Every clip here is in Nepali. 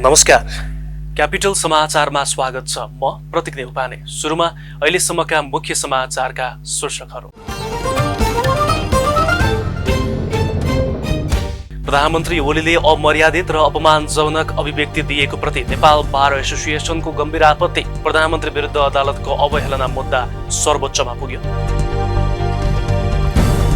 नमस्कार, क्यापिटल समाचारमा स्वागत छ। म प्रतीक नेउपाने। सुरुमा अहिलेसम्मका मुख्य समाचारका शीर्षकहरू। प्रधानमन्त्री ओलीले अमर्यादित र अपमानजनक अभिव्यक्ति दिएको प्रति नेपाल बार एसोसिएसनको गम्भीर आपत्ति। प्रधानमन्त्री विरुद्ध अदालतको अवहेलना मुद्दा सर्वोच्चमा पुग्यो।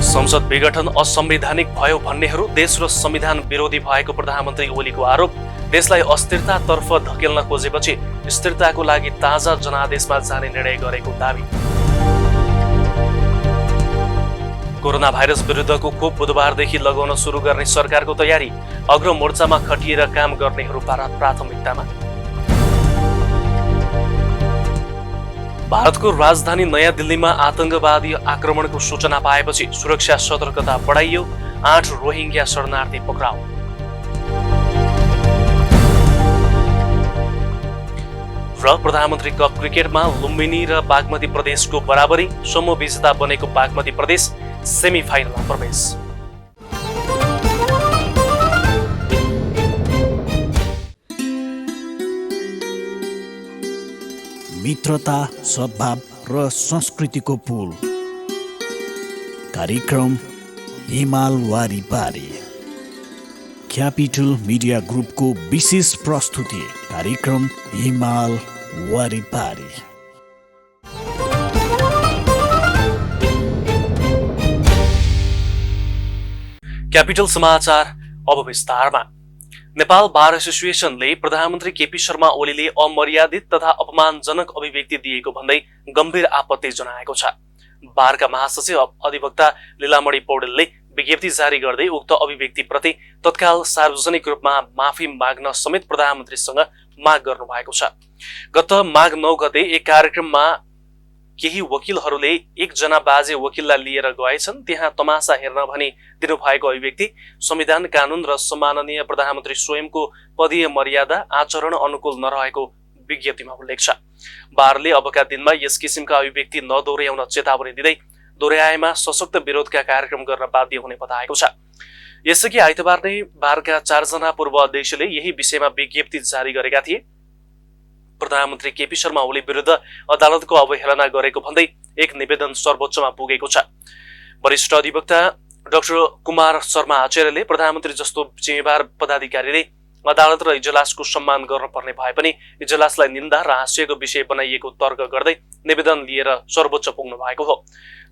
संसद विघटन असंवैधानिक भयो भन्नेहरू देश र संविधान विरोधी भएको प्रधानमन्त्री ओलीको आरोप। देशलाई अस्थिरतातर्फ धकेल्न खोजेपछि स्थिरताको लागि ताजा जनादेशमा जाने निर्णय गरेको दावी। कोरोना भाइरस विरुद्धको खोप बुधबारदेखि लगाउन सुरु गर्ने सरकारको तयारी। अग्रमोर्चामा खटिएर काम गर्नेहरू प्राथमिकतामा। भारतको राजधानी नयाँ दिल्लीमा आतंकवादी आक्रमणको सूचना पाएपछि सुरक्षा सतर्कता बढाइयो। 8 रोहिंग्या शरणार्थी पक्राउ। र प्रधानमन्त्री कप क्रिकेटमा लुम्बिनी र बागमती प्रदेशको बराबरी। समूह विजेता बनेको बागमती प्रदेश सेमिफाइनलमा प्रवेश। मित्रता, सद्भाव र संस्कृतिको पुल। कार्यक्रम हिमाल वारिपारी। क्यापिटल मिडिया ग्रुपको विशेष प्रस्तुति कार्यक्रम हिमाल वारिपारी। क्यापिटल समाचार अब विस्तारमा। नेपाल बार एसोसिएसनले प्रधानमन्त्री केपी शर्मा ओलीले अमर्यादित तथा अपमानजनक अभिव्यक्ति दिएको भन्दै गम्भीर आपत्ति जनाएको छ। बारका महासचिव अधिवक्ता लीलामणि पौडेलले विज्ञप्ति जारी गर्दै उक्त अभिव्यक्तिप्रति तत्काल सार्वजनिक रूपमा माफी माग्न समेत प्रधानमन्त्रीसँग माग गर्नुभएको छ। गत माघ 9 गते एक कार्यक्रममा केही वकिलहरूले एकजना बाजे वकिललाई लिएर गएछन्। त्यहाँ तमासा हेर्न भनी दिनुभएको अभिव्यक्ति संविधान, कानून र सम्माननीय प्रधानमन्त्री स्वयंको पदीय मर्यादा आचरण अनुकूल नरहेको विज्ञप्तिमा उल्लेख छ। बारले अबका दिनमा यस किसिमका अभिव्यक्ति नदोहोर्याउन चेतावनी दिँदै दोहोर्याएमा सशक्त विरोधका कार्यक्रम गर्न बाध्य हुने बताएको छ। यसअघि आइतबार नै बारका 4 जना पूर्व अध्यक्षले यही विषयमा विज्ञप्ति जारी गरेका थिए। प्रधानमन्त्री केपी शर्मा ओली विरुद्ध अदालतको अवहेलना गरेको भन्दै एक निवेदन सर्वोच्चमा पुगेको छ। वरिष्ठ अधिवक्ता डाक्टर कुमार शर्मा आचार्यले प्रधानमन्त्री जस्तो जिम्मेवार पदाधिकारीले अदालत र इजलासको सम्मान गर्नुपर्ने भए पनि इजलासलाई निन्दा र हास्यको विषय बनाइएको तर्क गर्दै निवेदन लिएर सर्वोच्च पुग्नु भएको हो।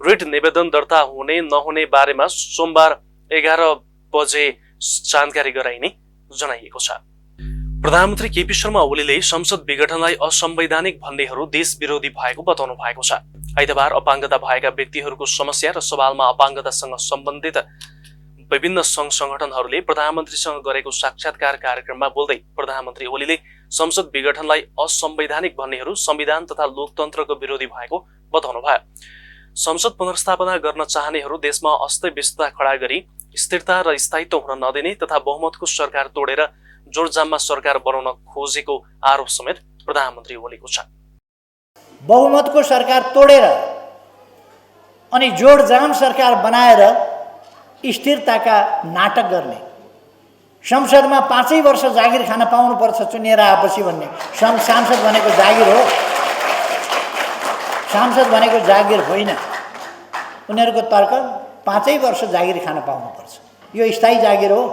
रिट निवेदन दर्ता हुने नहुने बारेमा सोमबार 11 बजे जानकारी गराइने जनाइएको छ। प्रधानमन्त्री केपी शर्मा ओलीले संसद विघटनलाई असंवैधानिक भन्नेहरू देश विरोधी भएको बताउनु भएको छ। आइतबार अपाङ्गता भएका व्यक्तिहरूको समस्या र सवालमा अपाङ्गतासँग सम्बन्धित विभिन्न संघ संगठनहरूले प्रधानमन्त्रीसँग गरेको साक्षात्कार कार्यक्रममा बोल्दै प्रधानमन्त्री ओलीले संसद विघटनलाई असंवैधानिक भन्नेहरू संविधान तथा लोकतन्त्रको विरोधी भएको बताउनु भयो। संसद पुनर्स्थापना गर्न चाहनेहरू देशमा अस्तव्यस्तता खडा गरी स्थिरता र स्थायित्व हुन नदिने तथा बहुमतको सरकार तोडेर जोडजाममा सरकार बनाउन खोजेको आरोप समेत प्रधानमन्त्री ओलीको छ। बहुमतको सरकार तोडेर अनि जोडजाम सरकार बनाएर स्थिरताका नाटक गर्ने, संसदमा 5 वर्ष जागिर खान पाउनुपर्छ चुनिएर आएपछि भन्ने। सांसद भनेको जागिर हो, सांसद भनेको जागिर होइन। उनीहरूको तर्क 5 वर्ष जागिर खान पाउनुपर्छ, यो स्थायी जागिर हो।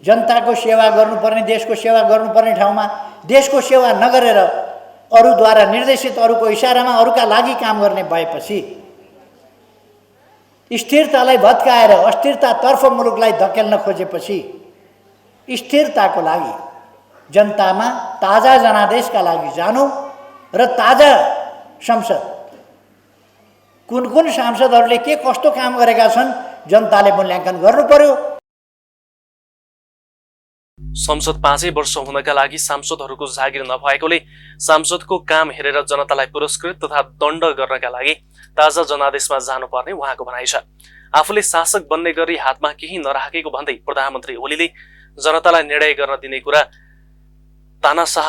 जनताको सेवा गर्नुपर्ने, देशको सेवा गर्नुपर्ने ठाउँमा देशको सेवा नगरेर अरूद्वारा निर्देशित, अरूको इसारामा अरूका लागि काम गर्ने भएपछि स्थिरतालाई भत्काएर अस्थिरतातर्फ मुलुकलाई धकेल्न खोजेपछि स्थिरताको लागि जनतामा ताजा जनादेशका लागि जानु र ताजा संसद कुन कुन सांसदहरूले के कस्तो काम गरेका छन् जनताले मूल्याङ्कन गर्नु पर्यो। संसद 5 वर्ष हुनका लागि सांसदहरूको जागिर नभएकोले सांसदको काम हेरेर जनतालाई पुरस्कृत तथा दण्ड गर्नका लागि ताजा जनादेशमा जानुपर्ने उहाँको भनाइ छ। आफूले शासक बन्ने गरी हातमा केही नराखेको भन्दै प्रधानमन्त्री ओलीले जनतालाई निर्णय गर्न दिने कुरा तानाशाह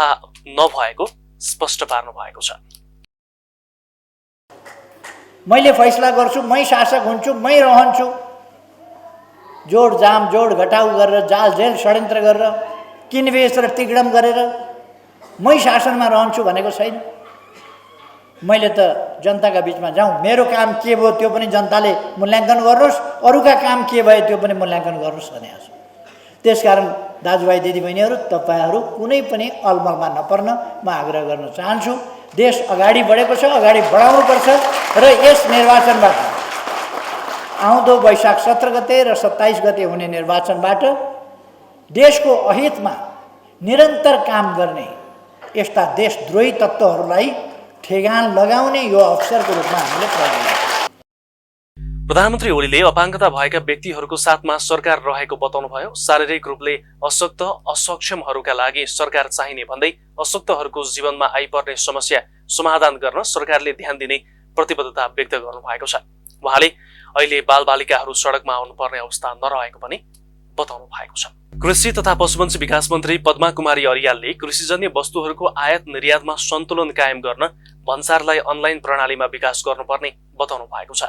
नभएको स्पष्ट पार्नु भएको छ। मैले फैसला गर्छु, मै शासक हुन्छु, मै रहन्छु, जोड जाम जोड घटाउ गरेर जाल जेल षड्यन्त्र गरेर किनबेच र तिगडम गरेर मै शासनमा रहन्छु भनेको छैन। मैले त जनताका बिचमा जाउँ, मेरो काम के भयो त्यो पनि जनताले मूल्याङ्कन गर्नुहोस्, अरूका काम के भयो त्यो पनि मूल्याङ्कन गर्नुहोस् भनेको छु। त्यसकारण दाजुभाइ दिदीबहिनीहरू, तपाईँहरू कुनै पनि अलमलमा नपर्न म आग्रह गर्न चाहन्छु। देश अगाडि बढेको छ, अगाडि बढाउनुपर्छ र यस निर्वाचनबाट आउँदो वैशाख 17 गते र 27 गते हुने निर्वाचनबाट देशको अहितमा निरन्तर काम गर्ने यस्ता देशद्रोही तत्त्वहरूलाई ठेगान लगाउने यो अवसरको रूपमा हामीले प्रयोग गर्छौँ। प्रधानमन्त्री ओलीले अपाङ्गता भएका व्यक्तिहरूको साथमा सरकार रहेको बताउनुभयो। शारीरिक रूपले अशक्त असक्षमहरूका लागि सरकार चाहिने भन्दै अशक्तहरूको जीवनमा आइपर्ने समस्या समाधान गर्न सरकारले ध्यान दिने प्रतिबद्धता व्यक्त गर्नुभएको छ। उहाँले अहिले बालबालिकाहरू सडकमा आउनुपर्ने अवस्था नरहेको पनि बताउनु भएको छ। कृषि तथा पशुपन्छी विकास मन्त्री पद्मा कुमारी अर्यालले कृषिजन्य वस्तुहरूको आयात निर्यातमा सन्तुलन कायम गर्न भन्सारलाई अनलाइन प्रणालीमा विकास गर्नुपर्ने बताउनु भएको छ।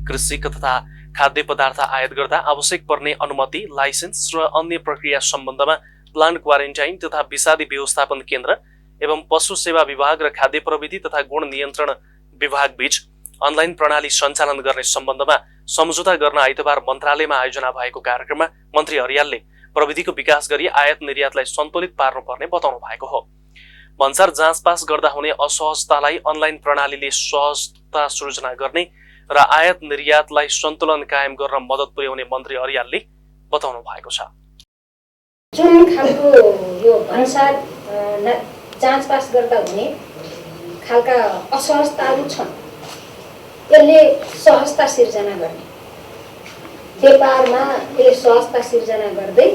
कृषि तथा खाद्य पदार्थ आयात गर्दा आवश्यक पर्ने अनुमति, लाइसेन्स र अन्य प्रक्रिया सम्बन्धमा प्लान्ट क्वारेन्टाइन तथा विषादी व्यवस्थापन केन्द्र एवं पशु सेवा विभाग र खाद्य प्रविधि तथा गुण नियन्त्रण विभाग बीच अनलाइन प्रणाली सञ्चालन गर्ने सम्बन्धमा सम्झौता गर्न आइतबार मन्त्रालयमा आयोजना भएको कार्यक्रममा मन्त्री अर्यालले प्रविधिको विकास गरी आयात निर्यातलाई सन्तुलित पार्नुपर्ने बताउनु भएको हो। भन्सार जाँचपास गर्दा हुने असहजतालाई अनलाइन प्रणालीले सहजता सृजना गर्ने र आयात निर्यातलाई सन्तुलन कायम गर्न मद्दत पुर्याउने मन्त्री अर्यालले बताउनु भएको छ। जुन खालको यो भन्सार जाँचपास गर्दा हुने खालका असहजताहरू छन्, यसले सहजता सिर्जना गर्ने, व्यापारमा यसले सहजता सिर्जना गर्दै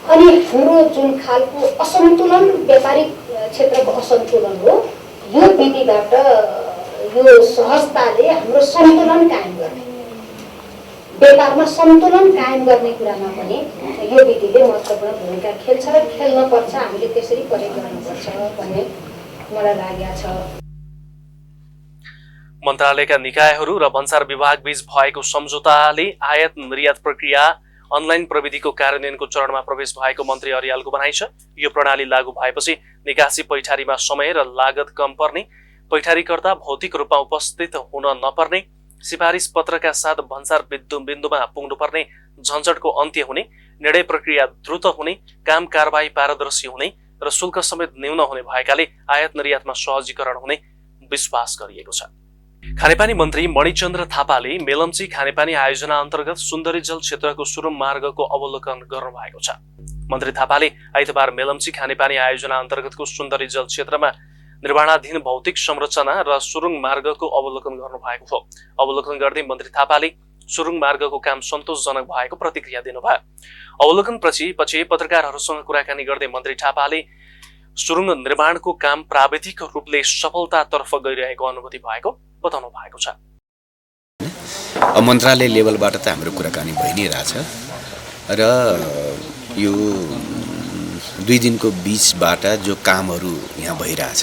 अनि हाम्रो जुन खालको असन्तुलन, व्यापारिक क्षेत्रको असन्तुलन हो, यो विधिबाट यो सहजताले हाम्रो सन्तुलन कायम गर्ने, व्यापारमा सन्तुलन कायम गर्ने कुरामा पनि यो विधिले महत्त्वपूर्ण भूमिका खेल्छ र खेल्न पर्छ। हामीले त्यसरी प्रयोग गर्नुपर्छ भन्ने मलाई लागेको छ। मन्त्रालयका निकायहरू र भन्सार विभाग बीच भएको सम्झौताले आयात निर्यात प्रक्रिया अनलाइन प्रविधिको कार्यान्वयनको चरणमा प्रवेश भएको मन्त्री अर्यालको भनाइ छ। यो प्रणाली लागू भएपछि निकासी पैठारीमा समय र लागत कम पर्ने, पैठारीकर्ता भौतिक रूपमा उपस्थित हुन नपर्ने, सिफारिस पत्रका साथ भन्सार बिन्दुमा पुग्नुपर्ने झन्झटको अन्त्य हुने, निर्णय प्रक्रिया द्रुत हुने, काम कारबाही पारदर्शी हुने र शुल्क समेत न्यून हुने भएकाले आयात निर्यातमा सहजीकरण हुने विश्वास गरिएको छ। खानेपानी मन्त्री मणिचन्द्र थापाले मेलम्ची खानेपानी आयोजना अन्तर्गत सुन्दरी जल क्षेत्रको सुरुङ मार्गको अवलोकन गर्नुभएको छ। मन्त्री थापाले आइतबार मेलम्ची खानेपानी आयोजना अन्तर्गतको सुन्दरी जल क्षेत्रमा निर्माणाधीन भौतिक संरचना र सुरुङ मार्गको अवलोकन गर्नुभएको हो। अवलोकन गर्दै मन्त्री थापाले सुरुङ मार्गको काम सन्तोषजनक भएको प्रतिक्रिया दिनुभयो। अवलोकनपछि पत्रकारहरूसँग कुराकानी गर्दै मन्त्री थापाले सुरुङ निर्माणको काम प्राविधिक रूपले सफलतातर्फ गइरहेको अनुभूति भएको बताउनु भएको छ। मन्त्रालय लेभलबाट त हाम्रो कुराकानी भइ नै रहेछ र यो 2 दिनको बीचबाट जो कामहरू यहाँ भइरहेछ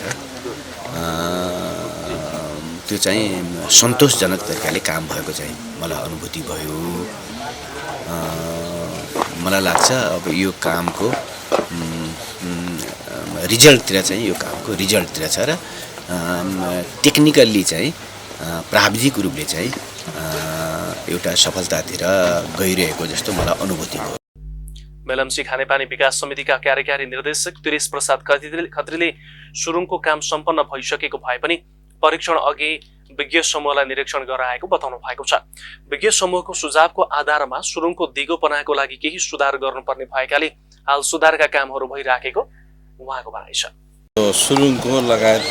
त्यो चाहिँ सन्तोषजनक तरिकाले काम भएको चाहिँ मलाई अनुभूति भयो। मलाई लाग्छ अब यो कामको रिजल्टतिर चाहिँ यो कामको रिजल्टतिर छ र टेक्निकल्ली चाहिँ प्राविधिक रूपले चाहिँ एउटा सफलतातिर गइरहेको जस्तो मलाई अनुभूति भयो। मेलम्ची खानेपानी विकास समितिका कार्यकारी निर्देशक तिरेश प्रसाद खत्रीले सुरुङको काम सम्पन्न भइसकेको भए पनि परीक्षण अघि विज्ञ समूहलाई निरीक्षण गराएको बताउनु भएको छ। विज्ञ समूहको सुझावको आधारमा सुरुङको दिगोपनाको लागि केही सुधार गर्नुपर्ने भएकाले हाल सुधारका कामहरू भइराखेको उहाँको भनाइ छ। सुरुङको लगायत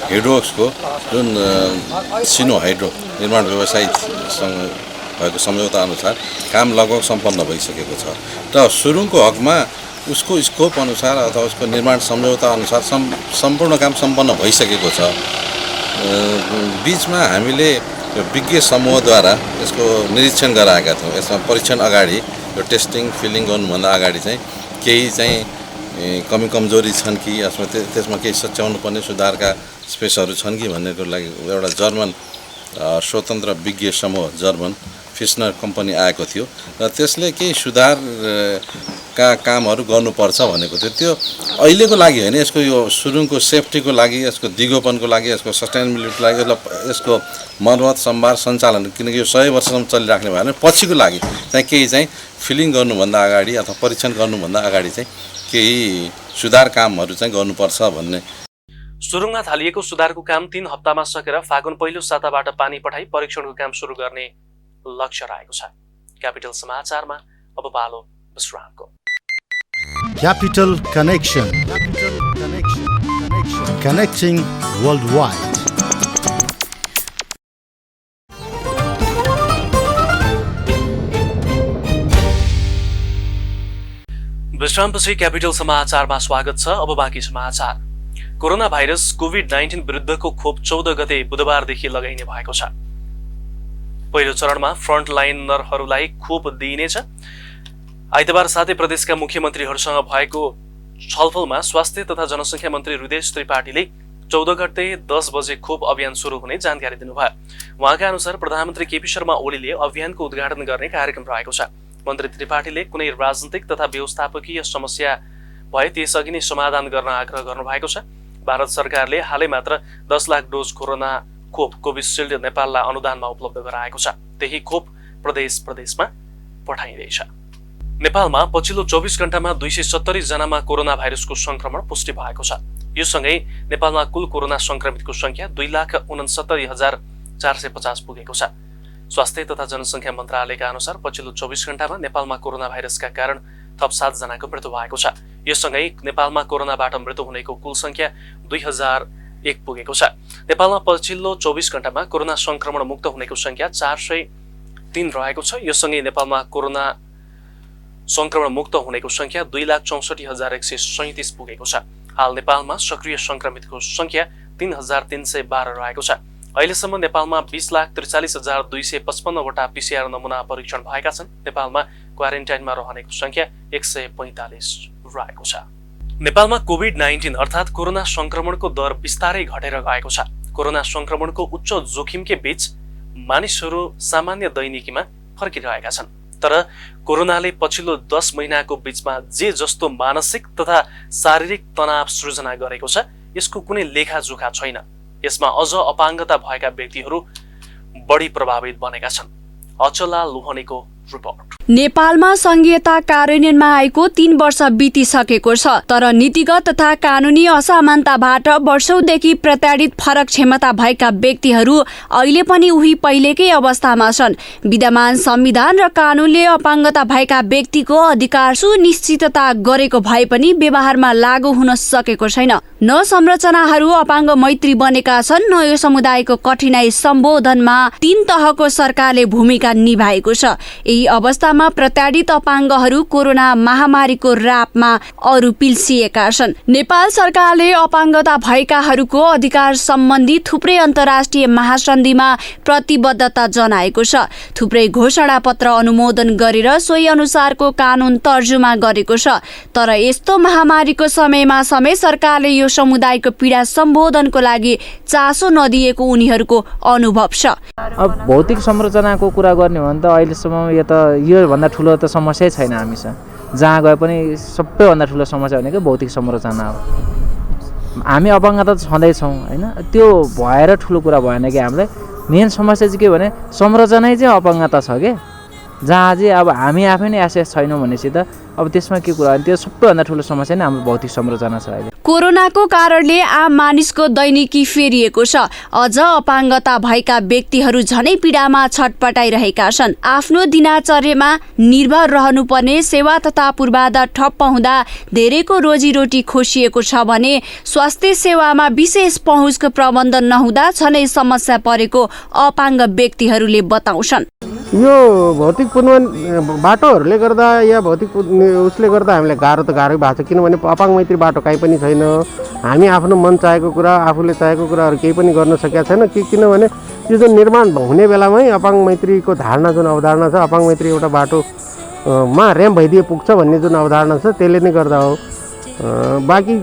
हाइड्रोक्सको जुन सिनो हाइड्रो निर्माण व्यवसायीसँग भएको सम्झौता अनुसार काम लगभग सम्पन्न भइसकेको छ र सुरुङको हकमा उसको स्कोप अनुसार अथवा उसको निर्माण सम्झौता अनुसार सम्पूर्ण काम सम्पन्न भइसकेको छ। बीचमा हामीले विज्ञ समूहद्वारा यसको निरीक्षण गराएका थियौँ। यसमा परीक्षण अगाडि यो टेस्टिङ फिलिङ गर्नुभन्दा अगाडि चाहिँ केही चाहिँ कमी कमजोरी छन् कि त्यसमा केही सच्याउनु पर्ने सुधारका स्पेसहरू छन् कि भन्नेको लागि एउटा जर्मन स्वतन्त्र विज्ञ समूह जर्मन फिसनर कम्पनी आएको थियो र त्यसले केही सुधारका कामहरू गर्नुपर्छ भनेको थियो। त्यो अहिलेको लागि होइन, यसको यो सुरुङको सेफ्टीको लागि, यसको दिगोपनको लागि, यसको सस्टेनेबिलिटीको लागि, यसको मर्मत सम्भार सञ्चालन, किनकि यो 100 वर्षसम्म चलिराख्ने भयो भने पछिको लागि चाहिँ केही चाहिँ फिलिङ गर्नुभन्दा अगाडि अथवा परीक्षण गर्नुभन्दा अगाडि चाहिँ केही सुधार कामहरू चाहिँ गर्नुपर्छ भन्ने। सुरुङमा थालिएको सुधारको काम 3 हप्तामा सकेर फागुन पहिलो साताबाट पानी पठाई परीक्षणको काम सुरु गर्ने लक्ष्य रहेको छ। क्यापिटल समाचारमा अब पालो विश्रामको। Capital Connection. Connecting worldwide. विश्रामपछि क्यापिटल समाचारमा स्वागत छ। अब बाँकी समाचार। कोरोना भाइरस कोभिड-19 विरुद्धको खोप 14 गते बुधबारदेखि लगाइने भएको छ। पहिलो चरणमा फ्रन्टलाइनरहरूलाई खोप दिइनेछ। आइतबार साथै प्रदेशका मुख्यमन्त्रीहरूसँग भएको छलफलमा स्वास्थ्य तथा जनसङ्ख्या मन्त्री हृदयेश त्रिपाठीले 14 गते 10 बजे खोप अभियान सुरु हुने जानकारी दिनुभयो। उहाँका अनुसार प्रधानमन्त्री केपी शर्मा ओलीले अभियानको उद्घाटन गर्ने कार्यक्रम रहेको छ। मन्त्री त्रिपाठीले कुनै राजनीतिक तथा व्यवस्थापकीय समस्या भए त्यसअघि नै समाधान गर्न आग्रह गर्नुभएको छ। भारत सरकारले हालै मात्र 10 लाख डोज कोरोना खोप कोभिसिल्ड नेपाललाई अनुदानमा उपलब्ध गराएको छ। त्यही खोप प्रदेशमा पठाइँदैछ। नेपालमा पछिल्लो 24 घण्टामा 270 जनामा कोरोना भाइरसको संक्रमण पुष्टि भएको छ। यो सँगै नेपालमा कुल कोरोना संक्रमितको संख्या 2,69,450 पुगेको छ। स्वास्थ्य तथा जनसङ्ख्या मन्त्रालयका अनुसार पछिल्लो 24 घण्टामा नेपालमा कोरोना भाइरसका कारण थप 7 जनाको मृत्यु भएको छ। यससँगै नेपालमा कोरोनाबाट मृत्यु हुनेको कुल संख्या 2001 पुगेको छ। नेपालमा पछिल्लो 24 घण्टामा कोरोना संक्रमण मुक्त हुनेको संख्या 403 रहेको छ। यससँगै नेपालमा कोरोना संक्रमण मुक्त हुनेको संख्या 2,64,137 पुगेको छ। हाल नेपालमा सक्रिय संक्रमितको संख्या 3,312 रहेको छ। अहिलेसम्म नेपालमा 20,43,255 वटा PCR नमुना परीक्षण भएका छन्। नेपालमा क्वारेन्टाइनमा रहनेको संख्या 145 रहेको छ। नेपालमा कोभिड-19 अर्थात् कोरोना संक्रमणको दर बिस्तारै घटेर गएको छ। कोरोना संक्रमणको उच्च जोखिमकै बीच मानिसहरू सामान्य दैनिकीमा फर्किरहेका छन्। तर कोरोनाले पछिल्लो 10 महिनाको बीचमा जे जस्तो मानसिक तथा शारीरिक तनाव सृजना गरेको छ यसको कुनै लेखाजोखा छैन। यसमा अझ अपाङ्गता भएका व्यक्तिहरू बढी प्रभावित बनेका छन्। अचला लोहनीको रिपोर्ट। नेपालमा संघीयता कार्यान्वयनमा आएको 3 वर्ष बितिसकेको छ, तर नीतिगत तथा कानुनी असमानताबाट वर्षौंदेखि प्रताडित फरक क्षमता भएका व्यक्तिहरू अहिले पनि उही पहिलेकै अवस्थामा छन्। विद्यमान संविधान र कानूनले अपाङ्गता भएका व्यक्तिको अधिकार सुनिश्चितता गरेको भए पनि व्यवहारमा लागू हुन सकेको छैन। न संरचनाहरू अपाङ्ग मैत्री बनेका छन्, न यो समुदायको कठिनाई सम्बोधनमा 3 तहको सरकारले भूमिका निभाएको छ। यही अवस्थामा प्रताडित अपाङ्गहरू कोरोना महामारीको रापमा अरू पिल्सिएका छन्। नेपाल सरकारले अपाङ्गता भएकाहरूको अधिकार सम्बन्धी थुप्रै अन्तर्राष्ट्रिय महासन्धिमा प्रतिबद्धता जनाएको छ। थुप्रै घोषणा पत्र अनुमोदन गरेर सोही अनुसारको कानून तर्जुमा गरेको छ। तर यस्तो महामारीको समयमा समेत सरकारले यो समुदायको पीडा सम्बोधनको लागि चासो नदिएको उनीहरूको अनुभव छ। अब भौतिक संरचनाको कुरा गर्ने हो भने त अहिलेसम्म योभन्दा ठुलो त समस्या छैन। हामीसँग जहाँ गए पनि सबैभन्दा ठुलो समस्या भनेको भौतिक संरचना हो। हामी अपाङ्गता छँदैछौँ होइन, त्यो भएर ठुलो कुरा भएन कि हामीलाई मेन समस्या चाहिँ के भने संरचनै चाहिँ अपाङ्गता छ कि जहाँ चाहिँ अब हामी आफै नै एसेस छैनौँ भनेपछि त अब त्यसमा के कुरा त्यो सबैभन्दा ठुलो समस्या नै हाम्रो भौतिक संरचना छ। अहिले कोरोनाको कारणले आम मानिसको दैनिकी फेरिएको छ। अझ अपाङ्गता भएका व्यक्तिहरू झनै पीडामा छटपटाइरहेका छन्। आफ्नो दिनचर्यामा निर्भर रहनुपर्ने सेवा तथा पूर्वाधार ठप्प हुँदा धेरैको रोजीरोटी खोसिएको छ भने स्वास्थ्य सेवामा विशेष पहुँचको प्रबन्ध नहुँदा झनै समस्या परेको अपाङ्ग व्यक्तिहरूले बताउँछन्। यो भौतिक बाटोहरूले गर्दा या भौतिक उसले गर्दा हामीलाई गाह्रो त गाह्रै भएको छ। किनभने अपाङ्ग मैत्री बाटो काहीँ पनि छैन। हामी आफ्नो मन चाहेको कुरा आफूले चाहेको कुराहरू केही पनि गर्न सकेका छैन। किनभने यो जुन निर्माण हुने बेलामै अपाङ्ग मैत्रीको धारणा जुन अवधारणा छ, अपाङ्ग मैत्री एउटा बाटोमा र्याम्प भइदिए पुग्छ भन्ने जुन अवधारणा छ त्यसले नै गर्दा हो। बाँकी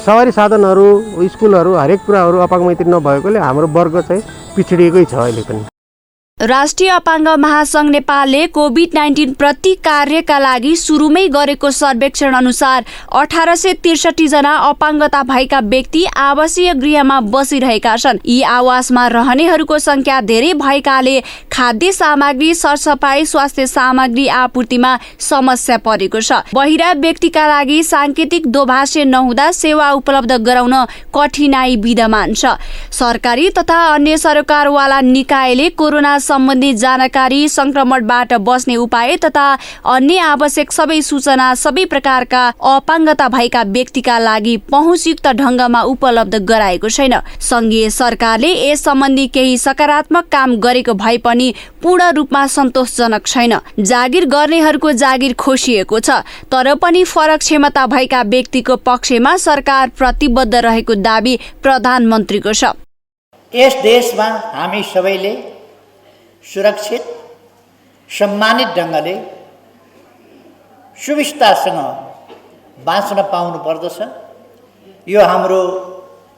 सवारी साधनहरू स्कुलहरू हरेक कुराहरू अपाङ्ग मैत्री नभएकोले हाम्रो वर्ग चाहिँ पिछडिएकै छ अहिले पनि। राष्ट्रिय अपाङ्ग महासङ्घ नेपालले कोभिड-19 प्रति कार्यका लागि सुरुमै गरेको सर्वेक्षण अनुसार 1863 जना अपाङ्गता भएका व्यक्ति आवासीय गृहमा बसिरहेका छन्। यी आवासमा रहनेहरूको संख्या धेरै भएकाले खाद्य सामग्री, सरसफाई, स्वास्थ्य सामग्री आपूर्तिमा समस्या परेको छ। बहिरा व्यक्तिका लागि सांकेतिक दोभाषे नहुँदा सेवा उपलब्ध गराउन कठिनाई विद्यमान छ। सरकारी तथा अन्य सरकारवाला निकायले कोरोना सम्बन्धी जानकारी, संक्रमणबाट बच्ने उपाय तथा अन्य आवश्यक सबै सूचना सबै प्रकारका अपाङ्गता भएका व्यक्तिका लागि पहुँचयुक्त ढङ्गमा उपलब्ध गराएको छैन। संघीय सरकारले यस सम्बन्धी केही सकारात्मक काम गरेको भए पनि पूर्ण रूपमा सन्तोषजनक छैन। जागिर गर्नेहरूको जागिर खोसिएको छ, तर पनि फरक क्षमता भएका व्यक्तिको पक्षमा सरकार प्रतिबद्ध रहेको दाबी प्रधानमन्त्रीको छ। यस देशमा हामी सबैले सुरक्षित, सम्मानित ढङ्गले सुविस्तारसँग बाँच्न पाउनु पर्दछ। यो हाम्रो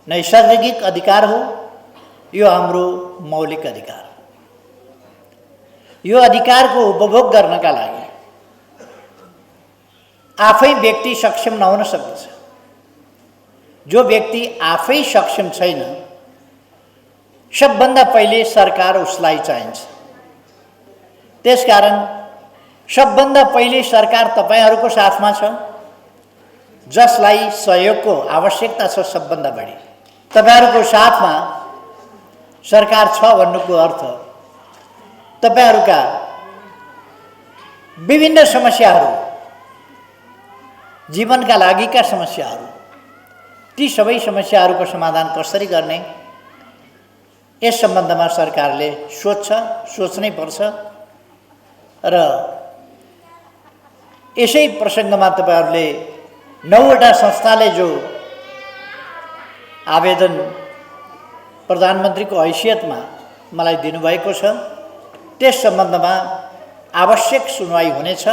नैसर्गिक अधिकार हो, यो हाम्रो मौलिक अधिकार हो। यो अधिकारको उपभोग गर्नका लागि आफै व्यक्ति सक्षम नहुन सक्दछ। जो व्यक्ति आफै सक्षम छैन, सबभन्दा पहिले सरकार उसलाई चाहिन्छ। त्यसकारण सबभन्दा पहिले सरकार तपाईहरूको साथमा छ, जसलाई सहयोगको आवश्यकता छ सबभन्दा बढी। तपाईहरूको साथमा सरकार छ भन्नुको अर्थ तपाईहरूका विभिन्न समस्याहरू, जीवनका लागिका समस्याहरू, ती सबै समस्याहरूको समाधान कसरी गर्ने यस सम्बन्धमा सरकारले सोच्नै पर्छ। र यसै प्रसङ्गमा तपाईहरूले 9वटा संस्थाले जो आवेदन प्रधानमन्त्रीको हैसियतमा मलाई दिनुभएको छ, त्यस सम्बन्धमा आवश्यक सुनवाई हुनेछ,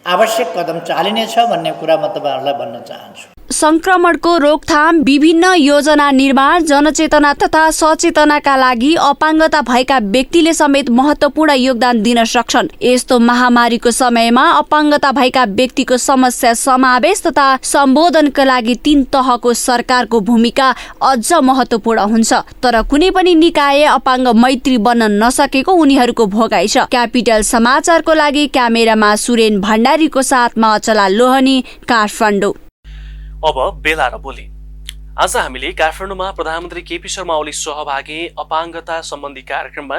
आवश्यक कदम चालिनेछ भन्ने कुरा म तपाईहरूलाई भन्न चाहन्छु। संक्रमणको रोकथाम, विभिन्न योजना निर्माण, जनचेतना तथा सचेतनाका लागि अपाङ्गता भएका व्यक्तिले समेत महत्त्वपूर्ण योगदान दिन सक्छन्। यस्तो महामारीको समयमा अपाङ्गता भएका व्यक्तिको समस्या समावेश तथा सम्बोधनका लागि 3 तहको सरकारको भूमिका अझ महत्त्वपूर्ण हुन्छ। तर कुनै पनि निकाय अपाङ्ग मैत्री बन्न नसकेको उनीहरूको भोगाइ छ। क्यापिटल समाचारको लागि क्यामेरामा सुरेन भण्डारीको साथमा अचला लोहनी, काठमाडौँ। अब बेला र बोली। आज हामीले काठमाडौँमा प्रधानमन्त्री केपी शर्मा ओली सहभागी अपाङ्गता सम्बन्धी कार्यक्रममा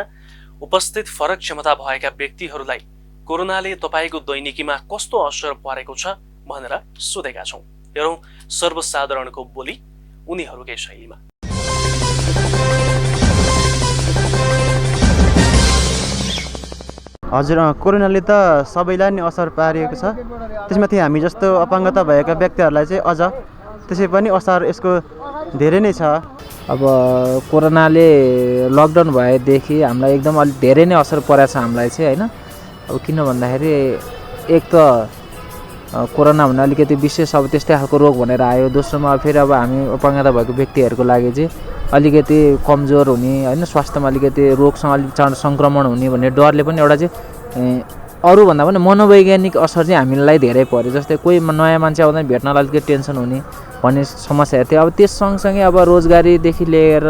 उपस्थित फरक क्षमता भएका व्यक्तिहरूलाई कोरोनाले तपाईँको दैनिकीमा कस्तो असर परेको छ भनेर सोधेका छौँ। हेरौँ सर्वसाधारणको बोली उनीहरूकै शैलीमा। हजुर, कोरोनाले त सबैलाई नै असर पारेको छ। त्यसमाथि हामी जस्तो अपाङ्गता भएका व्यक्तिहरूलाई चाहिँ अझ त्यसै पनि असर यसको धेरै नै छ। अब कोरोनाले लकडाउन भएदेखि हामीलाई एकदम अलिक धेरै नै असर परेको छ हामीलाई चाहिँ, होइन। अब किन भन्दाखेरि एक त कोरोना भन्दा अलिकति विशेष अब त्यस्तै खालको रोग भनेर आयो। दोस्रोमा फेरि अब हामी अपाङ्गता भएको व्यक्तिहरूको लागि चाहिँ अलिकति कमजोर हुने, होइन, स्वास्थ्यमा अलिकति रोगसँग अलिक चाँडो सङ्क्रमण हुने भन्ने डरले पनि एउटा चाहिँ अरूभन्दा पनि मनोवैज्ञानिक असर चाहिँ हामीलाई धेरै पऱ्यो। जस्तै कोही नयाँ मान्छे आउँदा भेट्नलाई अलिकति टेन्सन हुने भन्ने समस्याहरू थियो। अब त्यस सँगसँगै अब रोजगारीदेखि लिएर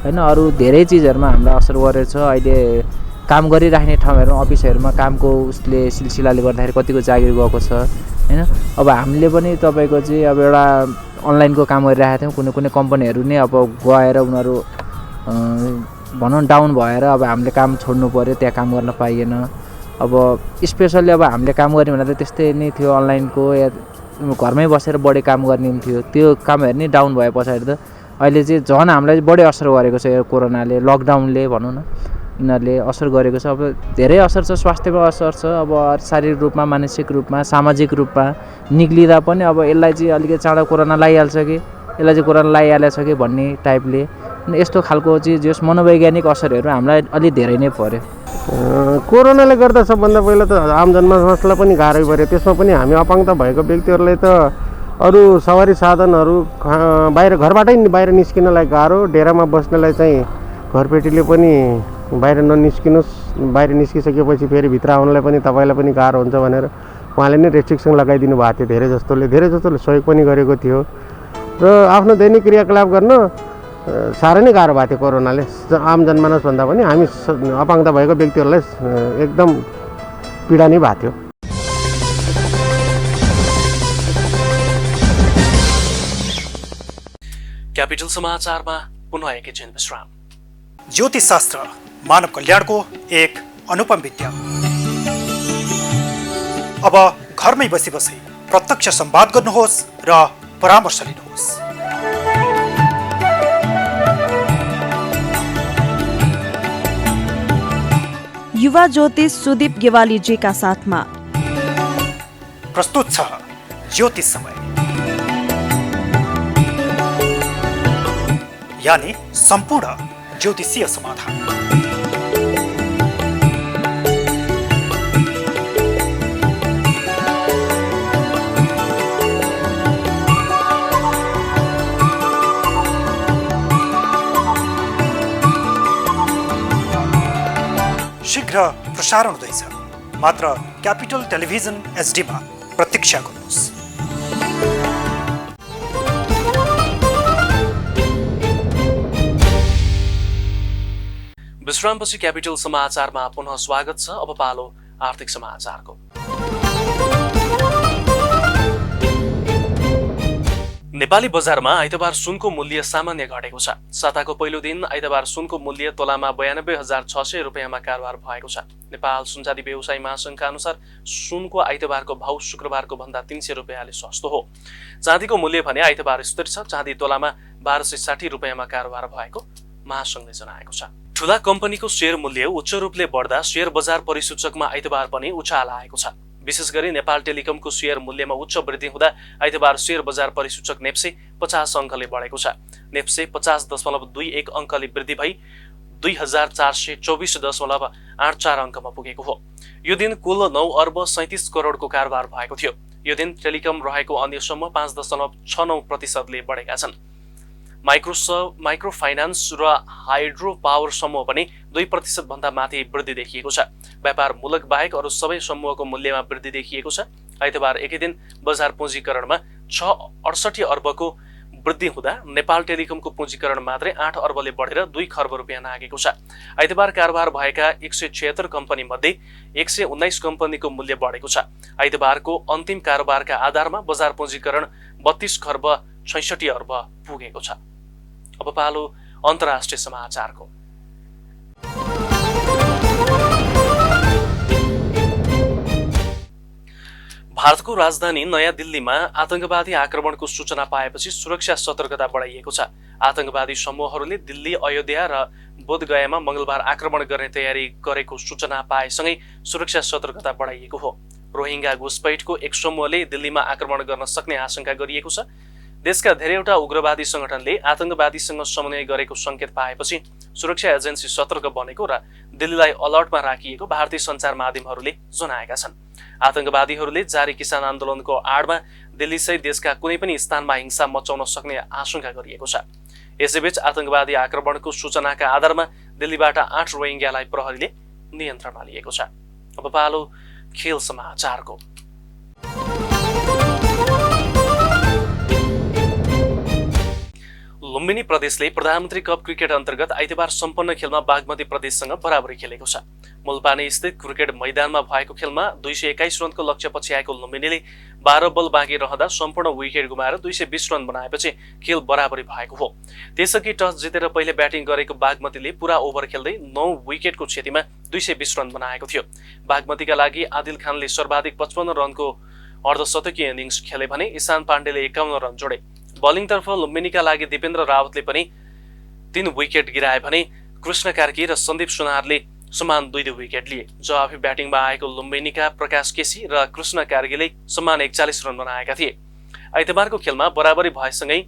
होइन अरू धेरै चिजहरूमा हामीलाई असर गरेको छ। अहिले काम गरिराख्ने ठाउँहरू, अफिसहरूमा कामको उसले सिलसिलाले गर्दाखेरि कतिको जागिर गएको छ, होइन। अब हामीले पनि तपाईँको चाहिँ अब एउटा अनलाइनको काम गरिरहेको थियौँ। कुनै कुनै कम्पनीहरू नै अब गएर उनीहरू भनौँ डाउन भएर अब हामीले काम छोड्नु पऱ्यो, त्यहाँ काम गर्न पाइएन। अब स्पेसल्ली अब हामीले काम गर्ने भन्दा त त्यस्तै नै थियो, अनलाइनको या घरमै बसेर बढी काम गर्ने थियो। त्यो कामहरू नै डाउन भए पछाडि त अहिले चाहिँ झन् हामीलाई बढी असर गरेको छ यो कोरोनाले, लकडाउनले भनौँ न, यिनीहरूले असर गरेको छ। अब धेरै असर छ, स्वास्थ्यमा असर छ, अब शारीरिक रूपमा, मानसिक रूपमा, सामाजिक रूपमा निक्लिँदा पनि अब यसलाई चाहिँ अलिकति चाँडो कोरोना लगाइहाल्छ कि यसलाई चाहिँ कोरोना लगाइहालेछ कि भन्ने टाइपले यस्तो खालको चाहिँ जस मनोवैज्ञानिक असरहरू हामीलाई अलि धेरै नै पर्यो। कोरोनाले गर्दा सबभन्दा पहिला त आम जनमानसलाई पनि गाह्रै पऱ्यो। त्यसमा पनि हामी अपाङ्गता भएको व्यक्तिहरूलाई त अरू सवारी साधनहरू बाहिर घरबाटै बाहिर निस्किनलाई गाह्रो, डेरामा बस्नलाई चाहिँ घरपेटीले पनि बाहिर ननिस्किनुहोस्, बाहिर निस्किसकेपछि फेरि भित्र आउनलाई पनि तपाईँलाई पनि गाह्रो हुन्छ भनेर उहाँले नै रेस्ट्रिक्सन लगाइदिनु भएको थियो। धेरै जस्तोले सहयोग पनि गरेको थियो र आफ्नो दैनिक क्रियाकलाप गर्न साह्रै नै गाह्रो भएको थियो कोरोनाले। आम जनमानसभन्दा पनि हामी अपाङ्गता भएको व्यक्तिहरूलाई एकदम पीडा नै भएको थियो। क्यापिटल समाचारमा पुनः एकैछिन विश्राम। ज्योतिष शास्त्र मानव कल्याणको एक अनुपम विद्या। अब घरमै बसी प्रत्यक्ष संवाद गर्नुहोस् र परामर्श लिनुहोस्। युवा ज्योतिष सुदीप गेवालीजीका साथमा प्रस्तुत छ ज्योतिष समय, यानी सम्पूर्ण ज्योतिषीय समाधान। शीघ्र प्रसारण हुँदैछ, मात्र क्यापिटल टेलिभिजन एचडीमा प्रतीक्षा गर्नुहोस्। विश्रामपछि क्यापिटल समाचारमा पुनः स्वागत छ। अब पालो आर्थिक समाचारको। नेपाली बजारमा आइतबार सुनको मूल्य सामान्य घटेको छ। साताको पहिलो दिन आइतबार सुनको मूल्य तोलामा 92,600 रुपियाँमा कारोबार भएको छ। नेपाल सुनचाँदी व्यवसायी महासंघका अनुसार सुनको आइतबारको भाउ शुक्रबारको भन्दा 300 रुपियाँले सस्तो हो। चाँदीको मूल्य भने आइतबार स्थिर छ। चाँदी तोलामा 1260 रुपियाँमा कारोबार भएको महासंघले जनाएको छ। ठूला कम्पनीको शेयर मूल्य उच्च रूपले बढ्दा शेयर बजार परिसूचकमा आइतबार पनि उछाल आएको छ। विशेष गरी नेपाल टेलिकमको शेयर मूल्यमा उच्च वृद्धि हुँदा आइतबार शेयर बजार परिसूचक नेप्से 50 अङ्कले बढेको छ। नेप्से 50.21 अङ्कले वृद्धि भई 2424.84 अङ्कमा पुगेको हो। यो दिन कुल 9 अर्ब 37 करोडको कारोबार भएको थियो। यो दिन टेलिकम रहेको अन्य समूह 5.69% बढेका छन्। माइक्रो फाइनान्स र हाइड्रो पावर समूह पनि 2% भन्दा माथि वृद्धि देखिएको छ। व्यापार मूलक बाहेक अरू सबै समूहको मूल्यमा वृद्धि देखिएको छ। आइतबार एकै दिन बजार पुँजीकरणमा 68 अर्बको वृद्धि हुँदा नेपाल टेलिकमको पुँजीकरण मात्रै 8 अर्बले बढेर 2 खर्ब रुपियाँ नागेको छ। आइतबार कारोबार भएका 176 कम्पनी मध्ये 119 कम्पनीको मूल्य बढेको छ। आइतबारको अन्तिम कारोबारका आधारमा बजार पुँजीकरण 32 खर्ब 66 अर्ब पुगेको छ। अब पालो अन्तर्राष्ट्रिय समाचारको। भारतको राजधानी नयाँ दिल्लीमा आतंकवादी आक्रमणको सूचना पाएपछि सुरक्षा सतर्कता बढाइएको छ। आतंकवादी समूहहरूले दिल्ली, अयोध्या र बोधगयामा मंगलबार आक्रमण गर्ने तयारी गरेको सूचना पाएसँगै सुरक्षा सतर्कता बढाइएको हो। रोहिंगा घुसपैठको एक समूहले दिल्लीमा आक्रमण गर्न सक्ने आशंका गरिएको छ। देशका धेरैवटा उग्रवादी संगठनले आतंकवादीसँग समन्वय गरेको संकेत पाएपछि सुरक्षा एजेन्सी सतर्क बनेको र दिल्लीलाई अलर्टमा राखिएको भारतीय सञ्चार माध्यमहरूले जनाएका छन्। आतंकवादीहरूले जारी किसान आन्दोलनको आडमा दिल्लीसहित देशका कुनै पनि स्थानमा हिंसा मचाउन सक्ने आशंका गरिएको छ। यसैबीच आतंकवादी आक्रमणको सूचनाका आधारमा दिल्लीबाट 8 रोहिंग्यालाई प्रहरीले नियन्त्रणमा लिएको छ। अब पालो खेल समाचारको। लुम्बिनी प्रदेशले प्रधानमन्त्री कप क्रिकेट अन्तर्गत आइतबार सम्पन्न खेलमा बागमती प्रदेशसँग बराबरी खेलेको छ। मुलपानी स्थित क्रिकेट मैदानमा भएको खेलमा 221 रनको लक्ष्यपछि आएको लुम्बिनीले 12 बल बाँकी रहँदा सम्पूर्ण विकेट गुमाएर 220 रन बनाएपछि खेल बराबरी भएको हो। त्यसअघि टस जितेर पहिले ब्याटिङ गरेको बागमतीले पूरा ओभर खेल्दै 9 विकेटको क्षतिमा 220 रन बनाएको थियो। बागमतीका लागि आदिल खानले सर्वाधिक 55 रनको अर्धशतकीय इनिङ्स खेले भने ईशान पाण्डेले 51 रन जोडे। बलिङतर्फ लुम्बिनीका लागि दिपेन्द्र रावतले पनि 3 विकेट गिराए भने कृष्ण कार्की र सन्दीप सुनारले समान 2 विकेट लिए। जवाफी ब्याटिङमा आएको लुम्बिनीका प्रकाश केसी र कृष्ण कार्कीले समान 41 रन बनाएका थिए। आइतबारको खेलमा बराबरी भएसँगै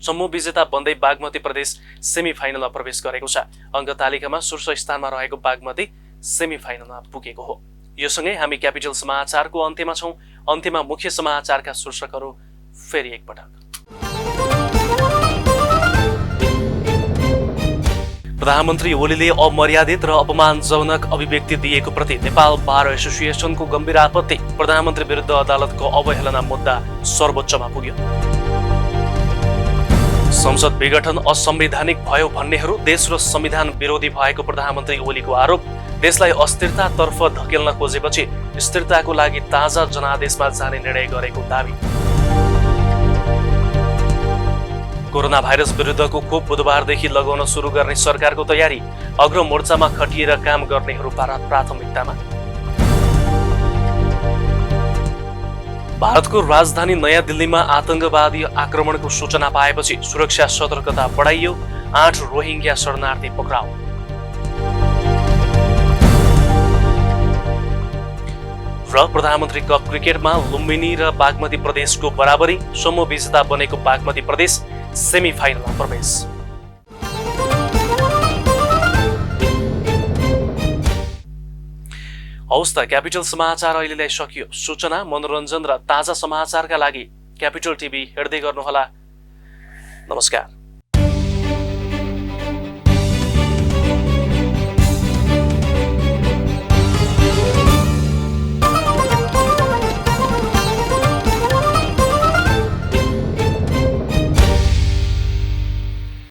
समूह विजेता बन्दै बागमती प्रदेश सेमी फाइनलमा प्रवेश गरेको छ। अङ्क तालिकामा शीर्ष स्थानमा रहेको बागमती सेमी फाइनलमा पुगेको हो। यो सँगै हामी क्यापिटल समाचारको अन्त्यमा छौं। अन्त्यमा मुख्य समाचारका शीर्षकहरू फेरि एकपटक। प्रधानमन्त्री ओलीले अमर्यादित र अपमानजनक अभिव्यक्ति दिएको प्रति नेपाल बार एसोसिएसनको गम्भीर आपत्ति। प्रधानमन्त्री विरुद्ध अदालतको अवहेलना मुद्दा सर्वोच्चमा पुग्यो। संसद विघटन असंवैधानिक भयो भन्नेहरू देश र संविधान विरोधी भएको प्रधानमन्त्री ओलीको आरोप। देशलाई अस्थिरतातर्फ धकेल्न खोजेपछि स्थिरताको लागि ताजा जनादेशमा जाने निर्णय गरेको दावी। कोरोना भाइरस विरुद्धको खोप बुधबारदेखि लगाउन सुरु गर्ने सरकारको तयारी। अग्र मोर्चामा खटिएर काम गर्नेहरू प्राथमिकतामा। भारतको राजधानी नयाँ दिल्लीमा आतंकवादी आक्रमणको सूचना पाएपछि सुरक्षा सतर्कता बढाइयो। 8 रोहिंग्या शरणार्थी पक्राउ। र प्रधानमन्त्री कप क्रिकेटमा लुम्बिनी र बागमती प्रदेशको बराबरी। समूह विजेता बनेको बागमती प्रदेश सेमी फाइनलमा प्रवेश। हौस् त क्यापिटल समाचार अहिलेलाई सकियो। सूचना, मनोरञ्जन र ताजा समाचारका लागि क्यापिटल टिभी हेर्दै गर्नुहोला। नमस्कार।